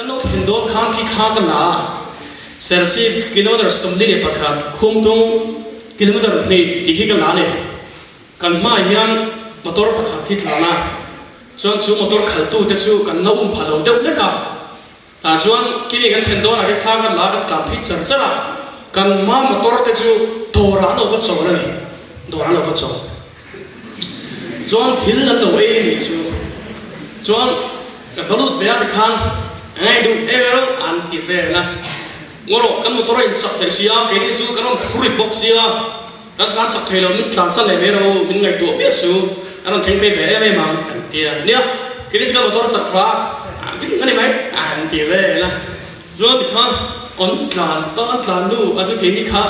กันโน้ตเห็นโดนข้างที่ข้ากันละเซลซีกิโลเมตรสมดีเลยปะครับคุมตรงกิโลเมตรนี่ตีขี้กันละเนี่ยกันมาอย่างมอเตอร์ปะครับที่ลานะส่วนชูมอเตอร์ขัดตู้แต่ชูกันน้าอุ้มพาเราเด็กเล็กอะแต่ส่วนกินกันเห็นโดนอะไรข้ากันละกันตามพิจารณากันมามอเตอร์แต่ชูโดราโนวัชโจเลยโดราโนวัชโจส่วนทิลลันโนเอนี่ชูส่วนกันบรรลุเบียร์ขันไงดูเอเวอร์อันติเวนะงอโรกันมอเตอร์อินสักเสียแค่นี้ชูกันพูริบ็อกเสียกันทรานสักเทลมิทรานสันเลเวอร์มินไงตัวเบี้ยชูกันทิ้งไปเวไม่มากันเตียเนี่ยแค่นี้กันมอเตอร์สักฟ้าวิ่งกันได้ไหมอันติเวนะส่วนที่ขันอันทรานต้นทรานดูอาจจะแค่นี้ค่ะ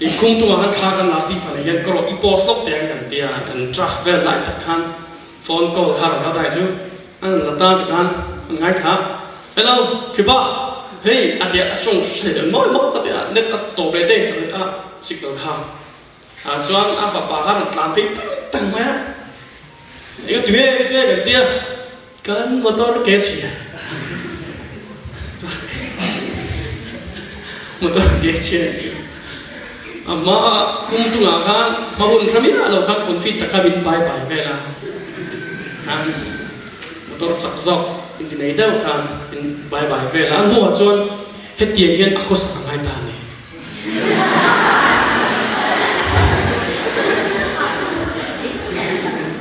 อีกคงตัวหันทางกันลาสติฟันยังกรอกอีโพสต์ล็อกเตียงกันเตียอันทรัฟเวลไลท์ขันโฟนคอลข้างกันได้ชูอันละตาที่ขันง่ายครับHello, Tripa. Hey, at the strong said, "More, at the net at top of the signal car." Chuan Alpha Pagan Atlantic, Tangman. You do it, dear. Can motor gets here. Motor gets here. Ma come to Nagan, Mahun Tramia, local confit the cabin by Vela. Can motor Sakzok. In the Nada can in bye bye vela more John hit the again across my tani.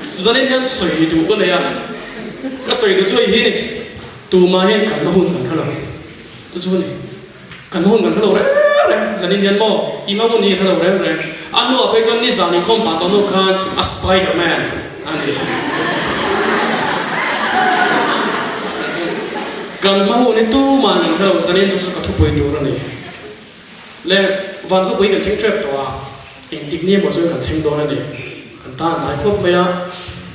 Zanian soy to go there. Casoy to soy hitting to my head can no one control. To Johnny can no one control. Zanian more, Imamuni hello. I know a person is on the compound on no can a Spider Man. Kan mahu ni tu mana kalau misalnya tu katu poin tu orang ni, le van tu poin kan ceng trap tu intik ni macam kan ceng tu orang ni, kan tan naik kop maya,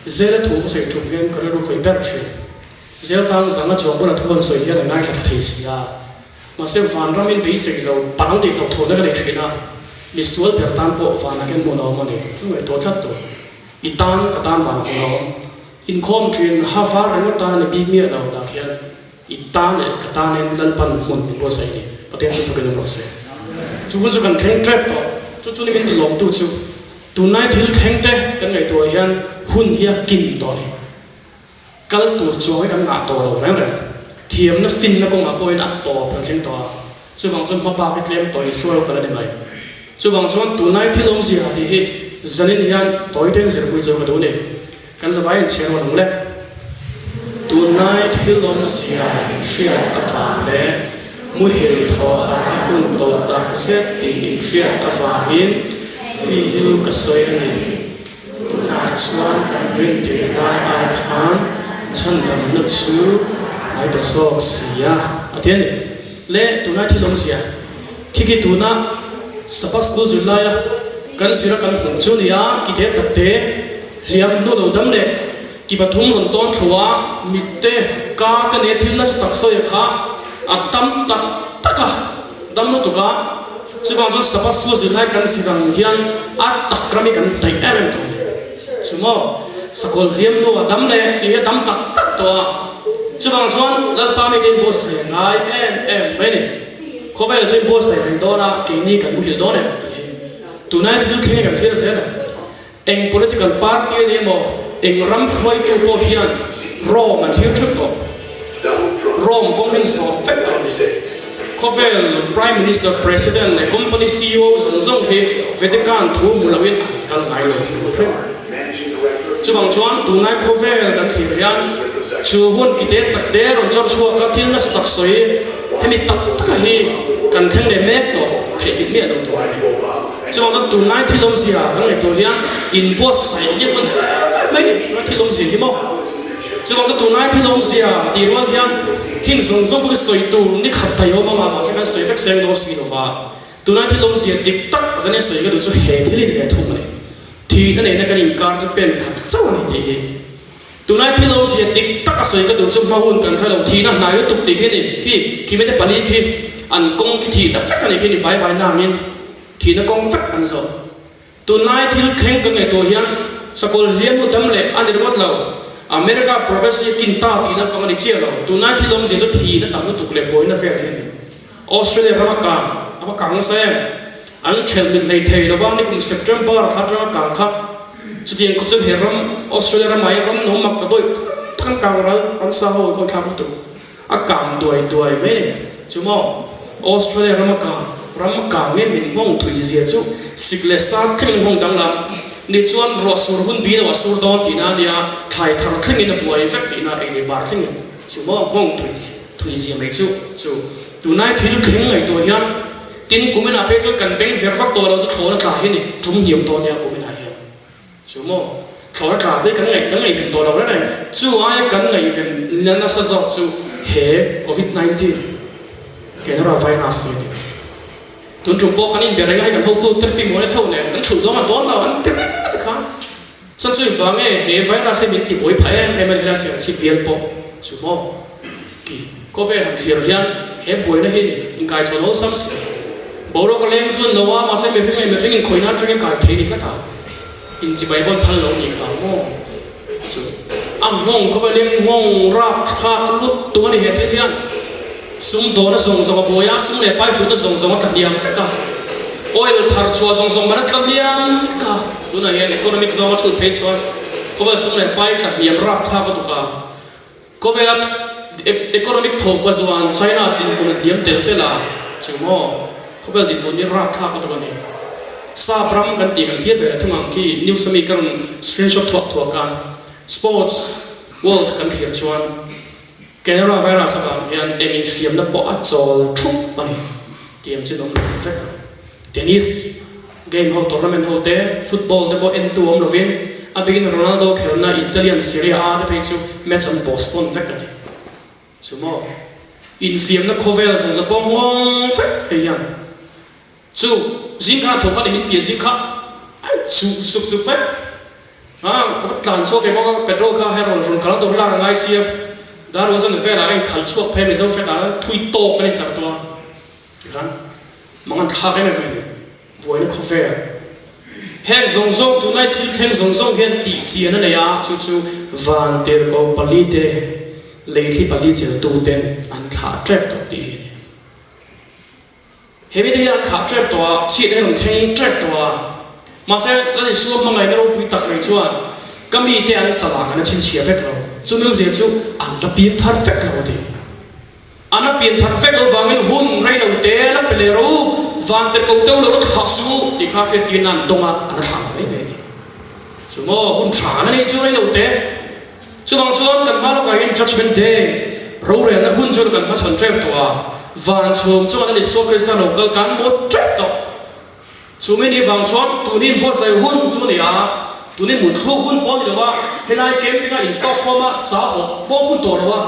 zera tu saya cuba kan kalau kau ibarat sih, zera tang zaman jauh pun tu kan saya dia naik kat teisi ya, masih van ramin basic lau, panang di lau tu nak ada cina, visual bertan po van akan mula mana, tu itu cat tu, itan katan van mula, income train hafar rengat tan ni big ni lau dah kian. Itan katanen lalpan mun in bosai ni potensi tu kena bosai. Cuba kan theng trap to, cuba ni minta long tu cu. Tunai thil theng te kan ngai tu hian hun hiya kin to ni. Kal tu cuai kan ngah to lo reng reng. Thiam na fin na kong apoin at to kan theng to. Cuba cun papa ke tlem to isual kan ni mai. Cuba cun tunai thil long si hati hi zanin hian toy teng zer pui cuba tu ni. Kan sebaik chen orang le. Tonight hilom sia shia afale muhil thoha hun to tak set ti shia afangin fi yu kasoy ni tonight swan kan bring the night I can chandam nutsu I the so sia atian le tonight hilom sia kiki tuna sapas do zulaya kan sira kan hunchunia ki te tatte liam no lo dam le कि बथुम रंतों छुआ मिट्टे का कने थिलस तकसो यखा अतम तक तका दम नो तुका चिबां जो सपसु जिलाई kan sidang hian at takrami kan tai em to chumo sakol liam no adam le ni dam tak tak to chibaं zon lal pa mi den boss ngai em mai ni khovel je boss ai do na ke ni kan bu hil do ne tunai thil theng kan thil se na eng political party ni mo eng ram khoi tu po hian rom and here trip to rom komin so factor khovel prime minister president the company ceo zong he vatican thu mulawin kal ngai lo chuang chuan tunai khovel kan thir hian chu hun kite tak de ron chor chua ka thil na tak soi hemi tak tak hi kan theng le mek to thei kit me do to ai chuang tunai thilom sia kan to hian in boss sai ye mun mai ni thilom sia hi mo chuang tunai thilom sia ti ro hian king song song ko soi tu ni khat tai ho ma ma kan soi tak seng no si no ba tunai thilom sia tik tak zane soi ga du chu he thili ne thu ma thi na ne na kan in kar chu pen khat chaw ni ti tunai thilom sia tik tak soi ga du chu ma hun kan thalo thi na nai ru tuk ti he ni ki me te pali ki an kong ki thi da fek ni ki ni bai bai na ngin thi na kong fek an zo tunai thil theng ka ngai to hian sakol liam u tam le an ri mot lo อเมริกา prophecy กินตาตีนั้นประมาณนี้เชี่ยวตัวนั้นที่ลงเสียจะทีนั้นต่างกันตุกเล็บโวยนั่นเฟี้ยนี่ออสเตรเลียรับประกันเสียอันเชลมิดเลยเทย์ระหว่างนี้กุมเซปเทมเบอร์ทัดรับประกันครับจุดยังกุมจะเห็นรำออสเตรเลียรำไม่รำน้องมักกระโดดทั้งกลางเราอันสาวคนทำตัวอาการด้วยไม่เนี่ยจุ่มออสเตรเลียรำประกันเงี้ยมินห้องถุยเสียจุสิกเลสานทิ้งห้องดังละนี่ชวนรอสูรหุ่นบีนว่าสูรดอนตีน่าเนี่ยไทยทารทิ้งอินบัวเอฟเฟกต์ตีน่าเองในบาร์ทิ้งจุ่มห้องถุยเสียไม่จุตัวนายทิ้งไงตัวยันตินกูไม่น่าไปจุกันเป็นเฟรฟักตัวเราจะขอละกาเห็นนี่ทุ่มเยี่ยมตัวเนี่ยกูไม่น่าเห็นจุ่มขอละกาได้กันไงเป็นตัวเราได้เลยจู่ไอ้กันไงเป็นนั่นน่ะสะสมจู่เฮ้โควิด-19แกน่าเราไวรัสเนี่ยตุนจุดโบกันนี่เดี๋ยวเราให้กันเขาตู้เต็มไปหมดเลยเท่าเนี่ยกันสุดต้องมาโดนเราอันเต็มเลยครับฉันช่วยฟังเฮ้ไวรัสเป็นติดป่วยแพ้ไอ้มันเรื่องเสียงชีวิตปอจุ่มกี่ก็เวหันเสียร์ยันเฮ้ป่วยนะเฮ้อินกายชนเราซ้ำเสียบอกเราก็เลี้ยงจนเราว่ามาใช้ไม่เพียงไม่เพียงคอยน่าจะยังกายเทนี่ก็ตามอินจีใบบนพันเราอีกครั้งโม่จุ่มอ่างห้องก็ไปเลี้ยงห้องราบคาดลุดตัวนี่เห็นเทียนสุ่มตัวนั่นส่งบ่อยสุ่มเนี่ยไปหุ่นนั่นส่งกันเดียมฟิกะออยล์ทาร์ชัวส่งมันกันเดียมฟิกะดูนะเห็นอีโคโนมิกส์ว่าชุดเพจส่วนก็ไปสุ่มเนี่ยไปกันเดียมรับข้าก็ตุกะก็เวลาอีโคโนมิกถูกว่าส่วนไชน่าดินคนเดียมเตลละจึงว่าก็เวลาดินคนนี้รับข้าก็ตุกะเนี่ยซาบรัมกันตีกันเทียบเลยทั้งนั้นที่นิวส์มีกันสกรีนช็อตทั่วกันสปอร์ตเวิลด์กันเทียบชวนแกนราไวรัสแบบยันเองฟิล์มนับปะจอลทุกปันเตรียมจะลงเฟกเทนนิสเกมเขาทัวร์นาเมนต์เขาเตะฟุตบอลเดบเอ็นตัวมันวินอาบิกินโรนัลโดเขียนในอิตาลีซีเรียอาเดไปจูแมตช์อันบอสตันเฟกกันจูโม่อินฟิล์มนักโคเวลส่งจะป้องวงเฟกเฮียนจูจิงค้าถูกขัดมินเปียจิงค้าสุกไปก็ตันโซ่เกมก็เป็นโรคข้าให้เราคนกลางตัวเราไงเสียดาร์วันจะเฟรอะไรขันชั่วเพย์ไม่ต้องเฟรอะไรทุยโตกันจับตัวกันมันท่ากันไม่เนี่ยบวยนี่คอฟเฟ่แห่งสงสงตัวไหนที่แห่งสงสงแห่งตีเจียนั่นเนี่ยจู่วันเดอร์ก็ผลิตเลยที่ผลิตเจอตัวเด่นอันท่าเจ็บตัวดีเฮ้ยไม่ได้อันท่าเจ็บตัวชีดให้เราแข่งเจ็บตัวมาเสร็จแล้วในส่วนมันไงไม่รู้ไปตักในส่วนก็มีแต่อันสลากอันนั้นชิ้นเชียร์เฟกเราจู่ไม่รู้เสียจู่อันละเปลี่ยนทัดเฟกเราดิอันละเปลี่ยนทัดเฟกเราวางเงินหุ้นไรเราเตะแล้วไปเลยรู้วางแต่กูเต้าเราก็หักสู้อีกครั้งเพื่อกินนั่นตรงอันนั้นฉางไม่ได้จู่ว่าหุ้นฉางนั่นนี่จู่ไรเราเตะจู่บางส่วนกันมาเราก็ยัง judgment day รู้เรื่องนั้นหุ้นจู่กันมาสนใจตัววางชมจู่อันนี้โซคริสตันเราก็กันหมดเจ็บตัวจู่ไม่นี่วางชมตัวนี้พอใส่หุ้นจู่นี่ตัวนี้หมุนทั่วหุ้นป้อนเลยว่าเฮลัยเกมเป็นการอินตอกเข้ามาสาหัวป้อนหุ้นตัวเลยว่า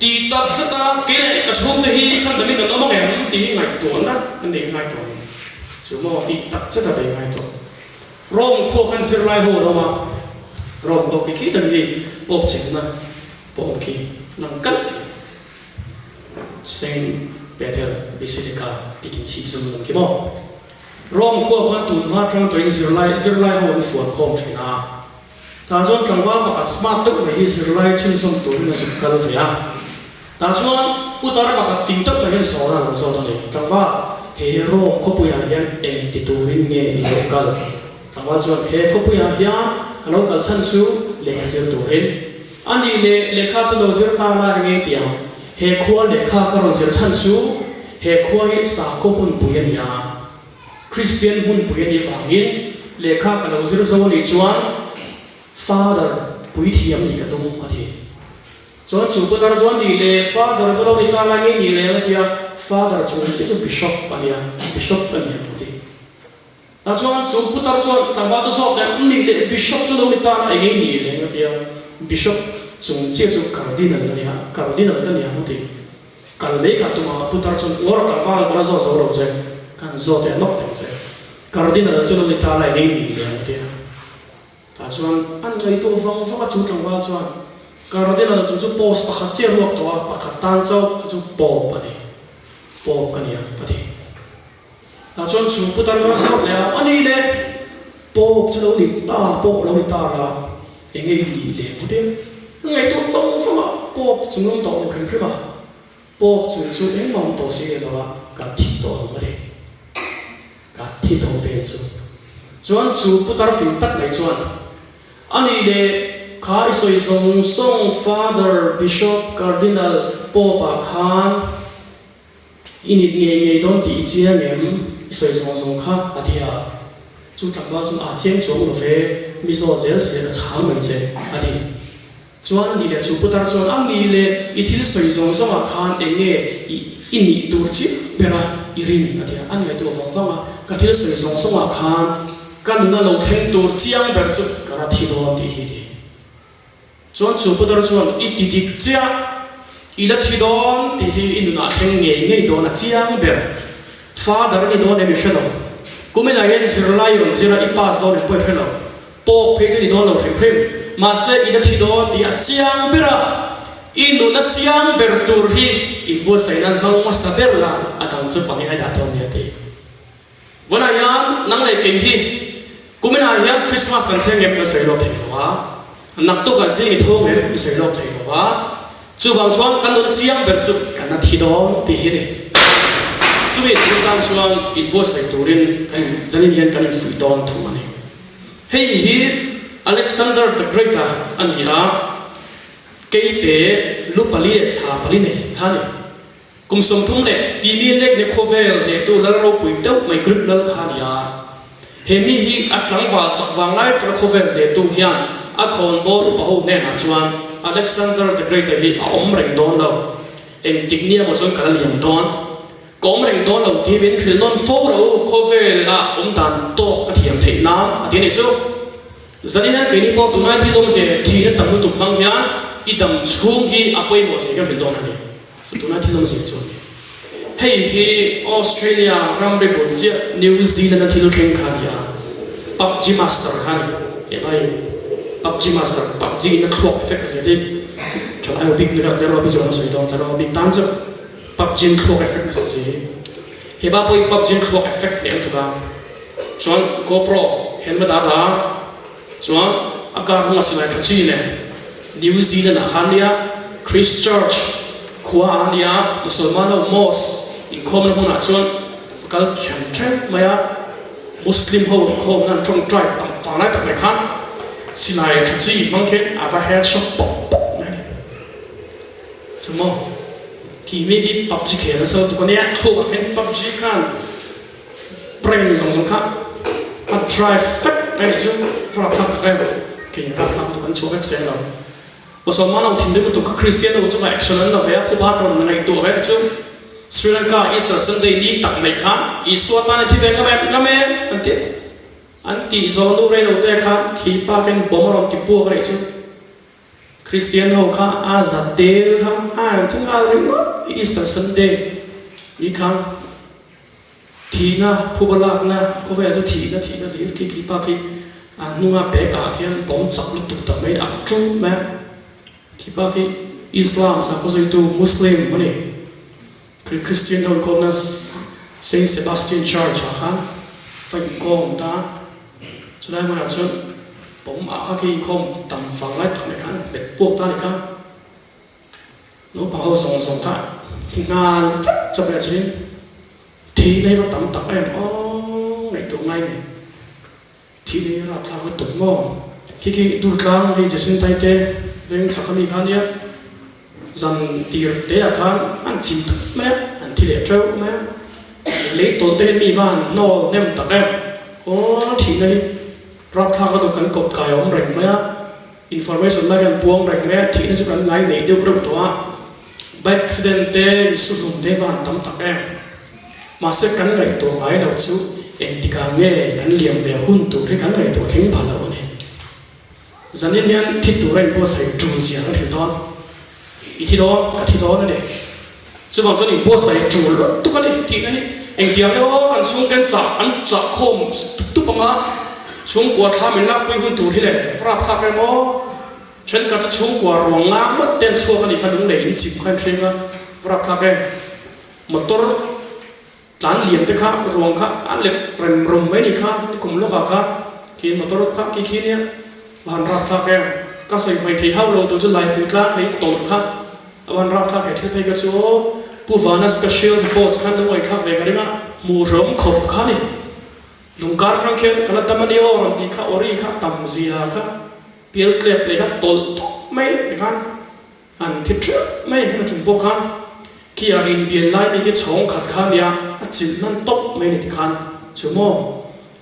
ตีตัดสตาร์เกลี่ยกระชุ่มที่ฉันจะมีแต่น้องแง่ตีไงตัวนั้นอันนี้ไงตัวจู่ว่าตีตัดสตาร์เป็นไงตัวร้องคู่กันสิไรหัวเรามาร้องคู่คิดตั้งที่ปอบเชิงนั้นปอบขี้นั่งกัดเซนเปเทอร์บิสิลิกาปิกินชีพจุ่มลงกี่โมร้องขั้วพันตุนมาทางตัวเองสิรไลหัวฝวนคมชนะตาจวนจังว่าประกาศสมาร์ทตุกในฮิสิรไลชื่นชมตัวนี้สุดกัลเฟียตาจวนอุตรประกาศฟิงตุกในฮิสโซนาโซตันเลยจังว่าเฮโร่ขบุยาเฮียนเอ็นติตูวินเงี้ยอีกกัลจังว่าจวนเฮขบุยาเฮียนกันเรากัลสันซูเลขาเจอตัวเองอันนี้เลขาจะโดนเจอตามาเงี้ยเดียวเฮขั้วเลขาก็โดนเจอสันซูเฮขั้วฮิสาขบุนปุยนยาคริสเตียนบุญปุยนี่ฟังยินเลขากันเราจะรู้นี่จวนฟาดร์ปุยที่ยังนี่กันตรงมาทีจวนจูบดาร์จวนนี่เลฟาดร์จะเราในตาลางี้นี่เลยนะที่ฟาดร์จวนจะบิชอปปันยาบิชอปปันยาตัวที่แต่จวนจูบดาร์จวนตั้งว่าจะสอบเนี่ยนี่เลยบิชอปจะเราในตาลาเองนี่เลยนะที่บิชอปจวนเจ้าจูคาร์ดินัลเนี่ยคาร์ดินัลกันเนี่ยตัวที่กันเลขาตัวมาพุทธจวนวอร์ตั้งว่าเราจะสอบเราจะkan zot ya nok teng se cardinal chuan ni ta lai nei ni le te ta chuan an lei to vong chu tlang wa chuan cardinal chu post pakhat che ruak to pakhat tan chau chu pop ani pop kan ya pati ta chuan chu putar chuan sa le ani le pop chu lo ni ta la engei ni le pute ngày tôi phong bố chúng nó tổ một hình ba bố chúng chúng em mong tổ sĩ đó cả thị tổ mà đi cả thị tổ tiền chuan chú bút tao phim tắt này chuan anh đi để khai soi song song father bishop cardinal Pope Khan init nghe đón đi chia em soi song khác à thì à chú tập bao chú chém xuống rồi về mi so dễ sẽ là chán mình sẽ à thì chuan anh đi để chú bút tao chuan anh đi để ít thì soi song Khan em nghe init tur chi bera irin à thì anh nghe tôi vòng cái thì soi song Khan cái nữa là thêm tur chiang bera chú cái thì đó thì chuan chú bút tao chuan ít thì chia ý là thi đón thì in nó thêm nghề đó là chiang bè father ni đón em biết đâu cũng mình là hiện giờ lại rồi giờ ít pass đó để quay phải đâu po page ni đón đâu thêm thêm mà sẽ ý là thi đón thì chiang bè ra in nó chiang bè tur hi in bữa say nan bang mà sa bè là thằng chú bằng cái đã đón như thếวันไหนนั่งเลยกินที่กูไม่ได้ยังคริสต์มาสกันเที่ยงเก็บมาใส่รถเถียงวะนักตุกันสิ่งที่ทุ่งเห็นใส่รถเถียงวะchú bằng chuan căn nó chiang bật chú căn nó thi đó thì hết đấy chú biết chú đang chuan in bố sai tu rin cái dân in hiện cái phui đòn thu mà này hey hi Alexander the Great anh hi cái tế lúc pali pali này ha này cùng sống thung này đi miền lek này khovel này tu lal ro pui tau mai grip lal kha ni he mi hi atlang wa chak wang lai tra khovel này tu hian a khon bo lu pa ho ne na chuan Alexander the Great hi om reng don lo en tiknia mo chon kala liam don kom reng don lo ti bin thil non fo ro khovel om dan to ka thiam thei na ati ne chu zani na ke ni po tu mai thi lom se thi na tam tu bang hian I dam chung hi apoi mo se ka bin don ani chu tu na thi lom se chu hey hi Australia ramre bo chia New Zealand na thil thleng kha ya PUBG Master khan e bai PUBG Master PUBG na clock effect se ti cho ai big ni ra zero bi jo na se don zero big tan chu PUBG clock effect se si he ba poi PUBG clock effect ne tu ka chuan GoPro hen ma da chuan akar ma se lai chi ne New Zealand Hania Christchurch Khua Hania Musulman Mosque in common hona chuan kal chan trap maya Muslim ho khom nan trong tribe tam pa lai tak mai khan silai chi mangkhen ava head shot pop chumo ki mi ki PUBG khela so tu konia kho ken PUBG khan brain song kha a drive fact ani chu fra thak tak ai ki ra thak tu kan chok sen lo Musulman au thim de tu ka Christian au chu action an la ve khu ba don ngai tu ve chu Sri Lanka Easter Sunday ni tak mai khan iswa ta na thi ve ngame anti zonu re no te kha khi pa ken bomarom ti pu khare chu Christian ho kha a zatel kha a thung a ring Easter Sunday ni kha thina phubalak na khove chu thina ki pa ki nunga pe ka khian bom chak lu tu ta mai ak tru ma ki pa ki Islam sa ko tu Muslim mani Christian ho ko na Saint Sebastian Church kha phải con ta cho nên mà chứ bóng khi không tầm phẳng lại thằng này khăn bệt buộc ta này khăn nó bằng hậu sòng ta thì ngàn cho bé chín thì đây nó tầm tắc em ngày tụ ngay này thì đây là thằng cái tụ mò khi đuổi cam thì chỉ xin tay tê với chắc mình khăn nhé dần tiệt tế à khăn ăn chìm thức mẹ ăn thì để trâu mẹ lấy tổ tên mi van nó nem tắc em thì đâyรับทางก็ต้องกันกดกายอมแรงไหมinformation มากันปวงแรงไหมที่นั่นสุดไงในเดียวกับตัว accident เตสุดลมเดวันตั้มตักเองมาเสกกันไงตัวไงเราชูเอ็นติกาเง่กันเลี้ยงเวหุ่นตัวที่กันไงตัวทิ้งผ่านแล้วเนี่ยจันนี่เนี่ยที่ตัวเร่งพวกใส่จูเสียงถึงตอนอีที่ตอนกับที่ตอนนั่นเองจะบอกจันนี่พวกใส่จูตุกันนี่ที่ไหนเอ็งเดียวเนี่ยกันสูงกันจับอันจับคมตุปมาช่วงกว่าทำเป็นนักวิ่งหุ่นตัวที่เลยรับทักไปโม่ฉันก็จะช่วงกว่าหลวงงามเต้นช่วงกันอีกคนหนึ่งเลยจิบใครเพลงอ่ะรับทักไปหมดตัวหลานเหลี่ยมด้วยค่ะหลวงค่ะอันเล็กเริ่มรุมไว้นี่ค่ะนี่กลุ่มลูกค่ะกินหมดตัวค่ะกี่เนี่ยบ้านรับทักไป ก็ใส่ไปที่เฮาเราตัวจะไล่พูดละในตนค่ะวันรับทักเหตุที่ไปก็ชัวผู้ฟังนั้น special report ขั้นต้องไว้ทักเวกันนะมูร้มขบค่ะนี่ลุงการครั้งเขียนกันละตมันนี่โอ้รันดีค่ะอริค่ะตำซีอาค่ะเปลี่ยนเกลียบเลยค่ะตนไม่นะครับอันที่เชื่อไม่ให้มันจุ่มพวกค่ะขี้อารินเปลี่ยนไล่นี่ก็ชงขัดข้ามยาจิตนั่นตบไม่ในที่คันชั่วโมง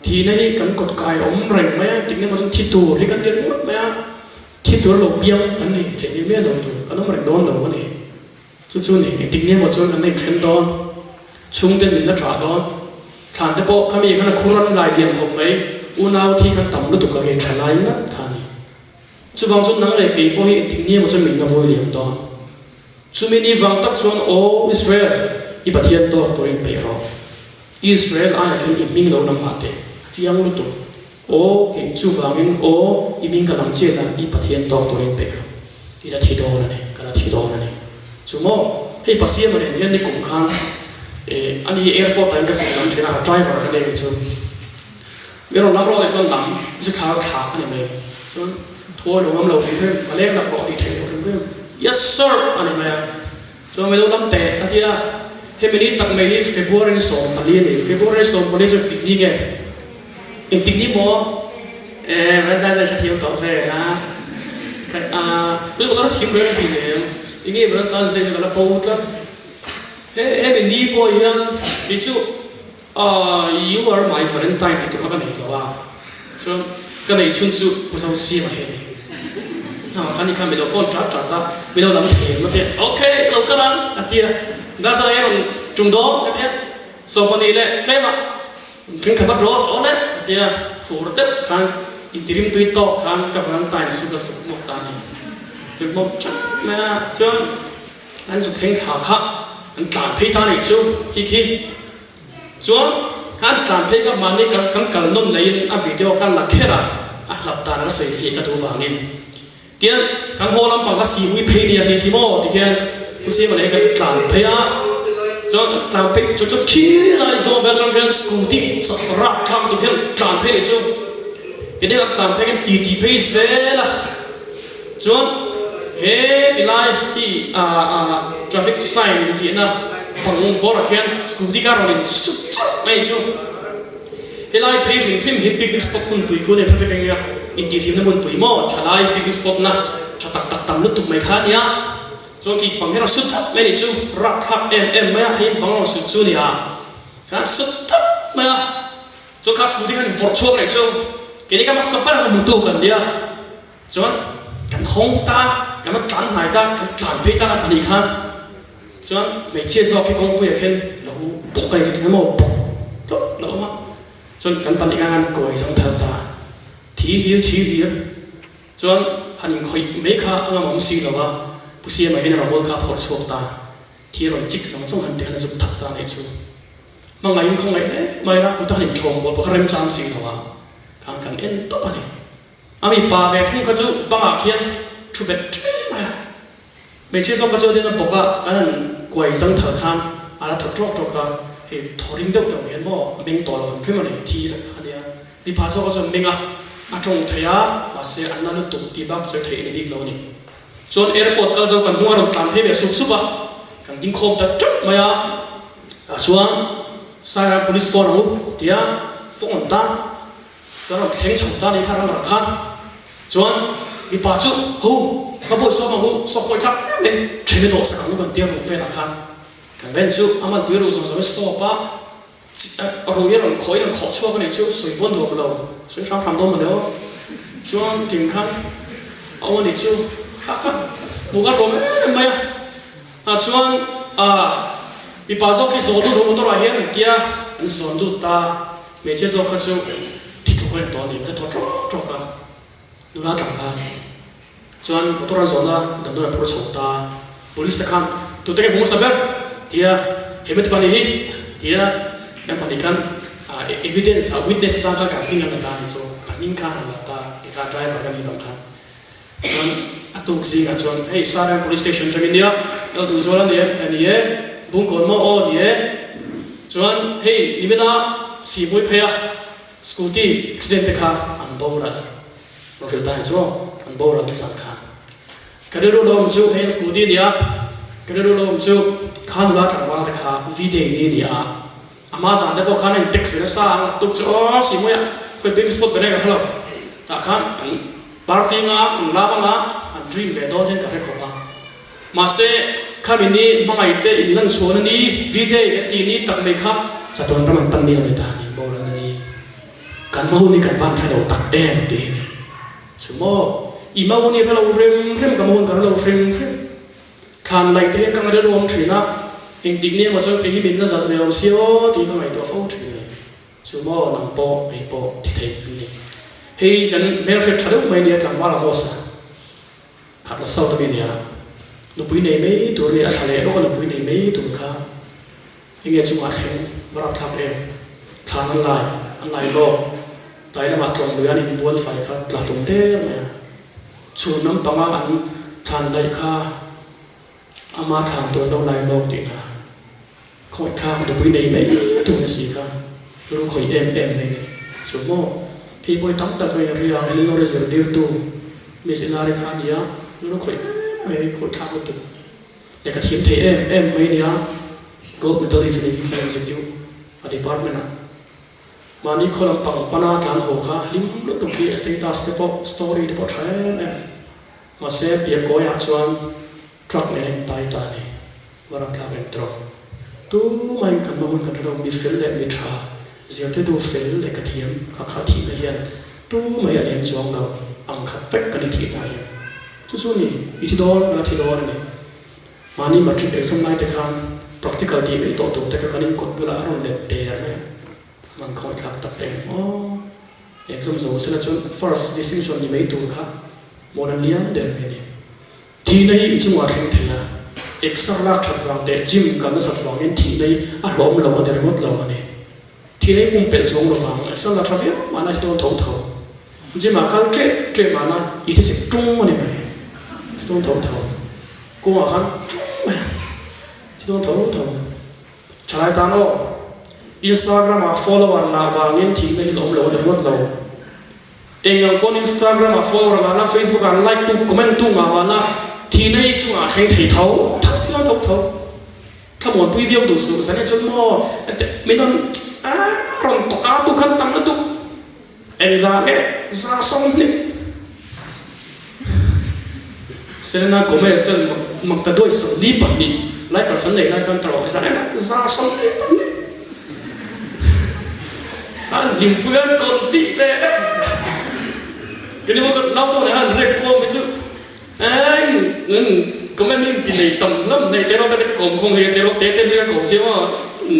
ทีนี้กันกดกายอมแรงไหมถึงนี้มันจะทิศตัวที่กันเรียนรู้ไหมทิศตัวหลบเบี้ยวกันนี่เดี๋ยวนี้โดนตัวกันต้องแรงโดนหลบกันนี่จู่ๆนี่ถึงนี้มันจะกันในเทรนด์โดนชุ่มเต็มลิ้นและตราโดนฐานแต่พอขมิ้นกันคุรันลายเดียนของไหมอุณเอาที่กันต่ำรู้ตัวกันเองใช้ลายนั่นคันนี่จู่บางส่วนนั่งเลยกี่พอเห็นถึงนี้มันจะมีเงาโวยเลี้ยงโดนจู่มีนี่ฟังตักชวนโอ้อิสราเอลอีประเทศตัวตัวเองไปรออิสราเอลอ่ะคืออิมิงเรานำมาเตะจียงรู้ตัวโอ้เก่งจู่ฟังอินโอ้อิมิงกันนำเชื่อนะอีประเทศตัวตัวเองไปรออีละที่โดนนั่นเองกันละที่โดนนั่นเองจู่โม่ให้ภาษีมันเนี่ยนี่กลุ่มข้างอันนี้แอร์พอร์ตแต่งกับสิ่งนั้นที่เราไดรเวอร์กันเลยจู่เมื่อเราลับเราไอ้ส่วนหลังจะขาขาอันนี้ไหมส่วนทัวร์ลงน้ำเราถึงเพิ่มมาเล่นหลักบอกดีเทลถึงเพิ่ม yes sir อันนี้ไหมส่วนไม่ต้องน้ำแต่อาทิตย์ละเฮ้ยมันนี่ตั้งไม่ให้เฟบรุรีส่งอันนี้นี่เฟบรุรีส่งวันนี้จะติดนี่ไงอีกติดนี่มั้งมันได้จะเที่ยวต่อไปนะเรื่องเราทีมเรื่องทีเนี่ยอย่างงี้มันตอนเด็กเราพูดแล้วเฮ้ยเป็นนี่พอยังที่จู่you are my Valentine ที่ตัวกันนี่หรอวะส่วนกันนี่ชุนจู่ผู้สาวซีมาเห็นคันนี้kanไม่ต้องโฟนจัดตาไม่ต้องลำเทียนมาเถอะโอเคเรากันนะอาทิตย์น่าจะยังจุ่มดองนะเถอะสองคนนี้เลยใช่ไหมถึงขับรถเอาเลยอาทิตย์ฟูร์เต็มคันอินทิริมตุยโต้คันกับValentineสุดสุดหมดตานี่สุดหมดจ้าแม่ส่วนอันสุดเท่งขาขาอันตามพี่ตานี่จู่คิดส่วนอันตามพี่กับมันนี่กันนุ่นเลยอันวิดีโอกันหลักแค่ละหลับตาแล้วใส่ฟีกระดูฟังนี่เดี๋ยวกันโฮลัมปังก็สีวิเพเนียที่โม่ที่แค่ผู้เสียมันเองกันตามพี่อ่ะจนตามพี่จนขี้ลายโซ่แบบจนกันสกูตี้สักรักข้างตัวเพื่อนตามพี่เลยจู่เดี๋ยวกันตามพี่กันตีพี่เสียละจนเฮ้ที่ไล่ที่traffic sign เสียนะปังบอร์ดแค่สกูตี้การrolling สุดจัดไม่จู่เฮ้ไล่เพจลิงค์คลิปฮิปปี้สปอตคุณตุยคุณเนี่ย traffic อย่างเงี้ยอินดีทีมนั้นมันตุยหม้อชะลายปิกนิกสปอตนะจะตักตำลุตุกไม่ขาดเนี่ยส่วนที่ปังที่เราสุดทับไม่ได้จู่รักทับไม่ให้ปังเราสุดจู่เนี่ยฉันสุดทับไม่ส่วนข้าสุดที่เขาฟอร์ชัวร์เลยจู่แค่นี้ก็มาสัมผัสกับมุตุกันเนี่ยส่วนกันห้องตากันมาจันหายตากันจันเพตากันอีกครั้งส่วนไม่เชื่อสอบที่กองผู้ใหญ่เห็นเราปกไปจนถึงหม้อปกตุ๊บเรามาส่วนกันปันอีกงานก่อยสองเท่าตาทีเดียวส่วนฮันยิงคอยไม่ข้าเราไม่ซีหรอวะผู้เสียไม่เห็นเราบอกข้าพอดโชคตาที่เราจิกสองหันเดียนสุดทักตาในจู่มังไงคงไงเนี่ยไม่รักกูต้องหันชมบอกเพราะเริ่มจำซีหรอวะข้างกันเอ็นตุ๊บอันนี้อามีป่าแบกทุ่งกระจูบังอาเขียนชุบเบ็ดไม่ไม่เชื่อสองกระจูที่นั่นบอกว่าการนั้นกวยสังเถอะข้ามอะไรถอดจอกกันเฮ้ทอริงเด็กเดี๋ยวเห็นบ่เมงตัวเราเพื่อนมันเนี่ยทีอันเนี้ยมีภาษาก็จะเมงอ่ะจงเทียว่าเสียอันนั้นตุกอีบักจะเทียนดีกว่านี่ส่วนแอร์พอร์ตก็จะกันหัวเราตามเพียบสุบอ่ะกันดิ้งโคมจะจุดมาอ่ะส่วนสายการ police force เราเทียฟ้องตาส่วนเราเข่งชนตาในข้างรักขันส่วนมีปัจจุหูเขาบอกสอบมาหูสอบไปจับเอ๊ะเชื่อตัวสักครั้งกันเดียวเราเฟ้นรักขันกันเว้นจู่อามันเพื่อรู้สงสัยสอบปะรู้ยังคอยยังขอชั่วกันในจู่สวยบนตัวเราสวยช่างทำตัวมันเดียวช่วงถึงขั้นเอาวันนี้จู่ค่ะมุกอารมณ์ไม่ช่วงมีปัจจุบันสอนดูตัวเราเห็นเดียอันสอนดูตาไม่ใช่สอนกันจู่ที่ทุกคนตอนนี้มันจะทอดจอกกันดูแลต่างกันส่วนตัวเราสอนละดำเนินโปรเจกต์ตา police ตะคันตัวเต็งมุ้งสับเดียเห็นไหมที่ปานี้เดียyang pentingkan evidence witness tentang kami yang tentang itu kami kan tentang kita driver kami kan soal atuk sih kan soal hey Sarang police station jadi dia kalau tu soalan dia ini ya bungkon mau oh dia soal hey ni benda si boy payah scooty accident kan ambil lah profil tanya soal อันโบราณที่สำคัญก็ได้รู้ลมชูเฮนสกูดีเดียก็ได้รู้ลมชูข้านุรัตน์ว่าแต่ข้าวิดีโอนี้เดียอามาสั่งได้พวกข้าในเด็กเสือสร้างตุกจ้อสิมุยเคยเป็นสปอตไปได้กันหรอแต่ข้าปาร์ตี้งาลาบังงาดรีมเวดอนเห็นกันได้ขบ้างมาเซ่ข้ามินี่บางไอเตอินลันส่วนนี้วิดีโอตีนี้ตักไม่ครับจะโดนประมาณตั้งนี้ไม่ได้นี่โบราณนี้การมาหุ่นนี่การบ้านใครเราตักเองดีชั่วโมงอีมาหุ่นนี่เราเริ่มกับมาหุ่นกันเราเริ่มทานไหลเตะกันได้รวมถึงนะเองดิกเนี่ยมาจนปีนี้บินก็จะเร็วเสียวตีก็ไม่ตัวฟูถึงชั่วโมงนำโปไอโปที่เทนี่เฮ้ยกันเมื่อเฟรชลุกไม่เนี่ยจังว่าเราโมสขัดละเศร้าตัวนี้นะลูกปุ้ยในไม่ตัวเรียทะเลลูกก็ลูกปุ้ยในไม่ตัวข้ายังไงจุ่มอาเขงมารับทำเองทานอะไรโลกแต่ได้มาตรงเรือนี่บ้วนไฟก็หลับลงเด้อเนี่ยชวนน้ำปังอันทานไรข้าอามาทานตัวเราไรโลกดีนะคอยข้าลูกปุ้ยในไม่ตัวนี้สิครับลูกคอยเอ็มเลยชั่วโมงที่ปุ้ยตั้งใจช่วยเรียงให้ลูกเรียนเดือดตัวมีสิ่งอะไรข้าเดียวลูกคอยไม่ได้คนทำก็ถูกแต่กระเทียมเทไม่เนี่ยก็ไม่ต้องที่สิ่งที่เราจะดูอดีตบ้านมันนะมานี่คนปังปนาจานหัวข้าลิมลุตุกี้สเตตัสเดปสตอรี่เดปเทรนมาเซฟเปียกอยากชวนทรัคเนี่ยตายตานี่ว่าเราทำเป็นตรงตู้ไม่กันมาหุ่นกันเรามีฟิลเล็มิทราเสียที่ดูฟิลเล็กกระเทียมข้าที่ละเอียดตู้ไม่อยากเห็นจวงเราอังคับเป็กกันที่ไหนจู่ๆนี่อีที่โดนกันที่โดนนี่มานี่มาทริปเอ็กซ์ไลน์แต่การ practical ที่ไม่ตัวแต่ก็การนิ่งกดเวลาเราเด็ดเตะเนี่ยมันคอยทักตัดเองอ๋อเอ็กซ์มโซ่ซึ่งจน first distinction นี่ไม่ตัวครับโมนันเลี้ยงเดินไปนี่ที่ในจังหวัดแห่งเทียเอ็กซ์ลาทัดวางเดจิมกันสัตว์วางเงินที่ในอารมณ์เราเดินรถเราเนี่ยที่ในปุ่มเป็นช่วงระหว่างเอ็กซ์ลาทัดเวียมาในตัวเท่าจิมาการเจมานะอีที่สิบจุ้งมันนี่ไหมที่ตัวเท่ากูว่ากันจุ้งไหมที่ตัวเท่าใช้ตาโน่Instagram มา follower นะวางเงินที่ในหลงเราเดินรถเราเองยังบน Instagram มา follower นะ Facebook กัน like ตุ้ง comment ตุ้งมาวันนะที่ในจังหวะแข่งที่เท่าที่เราเท่าถ้าหมดพูดเดียวดูสูงแต่เนี่ยฉันว่าไม่ต้องรอนตกตุกขันตั้งตุกเอ็นซาเนี่ยซาส่งเนี่ยเซนน่าก็ไม่เซนมักแต่ด้วยสุดดีปันนี่ไล่กับสันเลยไล่กันตลอดซาเนี่ยซาส่งเนี่ยยิ่งเพื่อนคนที่เลยก็นี่มันก็เล่าตัวเนี่ยเรียกพวกไม่ซื้อก็ไม่มีที่ไหนต่ำล้ำในเจ้าเราแต่กลมคงเรียนเจ้าเราเต้นเรื่องของเสียว่า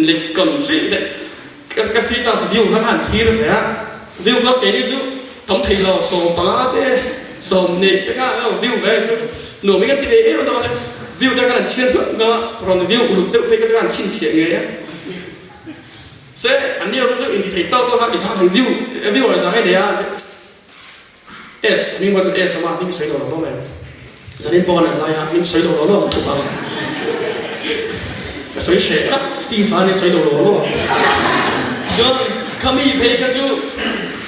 เล็กก่อนสิเนี่ยก็สิตาสิวิวก็หันทีเลยแต่วิวก็เก๋นี่ซื้อต้องทีเราส่งปลาเต้ส่งเนี่ยแต่ก็วิวไปซื้อหนูไม่กันที่ไหนเราต้องวิวแต่ก็นั่นเชียนก็รอนวิวอุลุกเด็กไปก็จะนั่นชินเฉียงไงเซ่อันนี้เราซื้ออินดิเคเตอร์ก็ครับอีกสักหนึ่งวิวอะไรสักให้เดียS นี่ว่าจะ S สมาร์ทนี่ใช้ตัวเราไหมจะเล่นบอลอะไรอ่ะนี่ใช้ตัวเราถูกป่ะใช้เชฟสตีฟานนี่ใช้ตัวเราจนเขามีเพลงกันจู่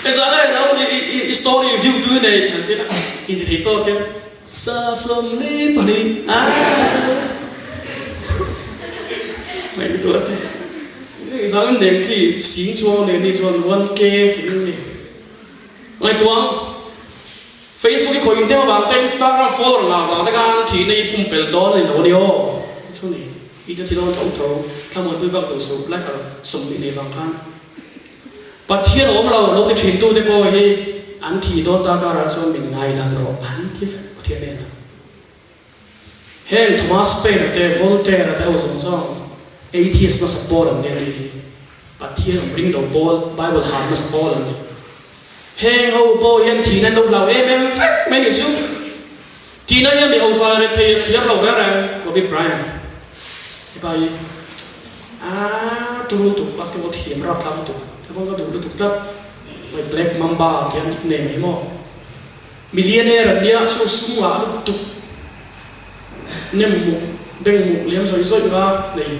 ไอ้สักอะไรนะอีสตอรี่วิวดูในอันที่นั้นอินดิเคเตอร์แค่ซาสมีปนีไม่รู้ตัวนี่สักอันเด่นที่สิงห์ชวนเนี่ยนี่ชวนวันเก๋กินนี่ไอ้ตัวFacebook ที่คอยอินเดียบางแต่ Instagram follow มาบางแต่การที่ในปุ่มเปิดตัวในโลกเดียวช่วงนี้อีเดียที่เราเท่าถ้ามันด้วยวัตถุสุขและก็สมบูรณ์ในบางครั้งปัจจัยของเราโลกที่ถิ่นตัวเดียวให้อันที่โดนตาการชนเป็นไงดังเราอันที่ปัจจัยเนี่ยนะเห็นโทมัสเปนแต่วอลเตอร์แต่ว่าสมซองatheist มาสปอร์ตเนี่ยปัจจัยของ bring the ball Bible hard มาสปอร์ตเนี่ยเฮงเอาโบยันทีนั้นเราเอ็มเฟกไม่หนีชุ่มทีนั้นยังมีเอาซาเรทีเทียบเราแค่ไหนก็มีไบรอันไปถูกบาสเกตบอลทีมรับทำถูกถ้าพวกก็ถูกครับไปแบล็กมัมบ้าเกี่ยงเนมให้หมดมิลเลนเนอร์เนี่ยช่วยสุ่มว่าถูกเนมมุกเด้งมุกเลี้ยงสวยๆก็เลย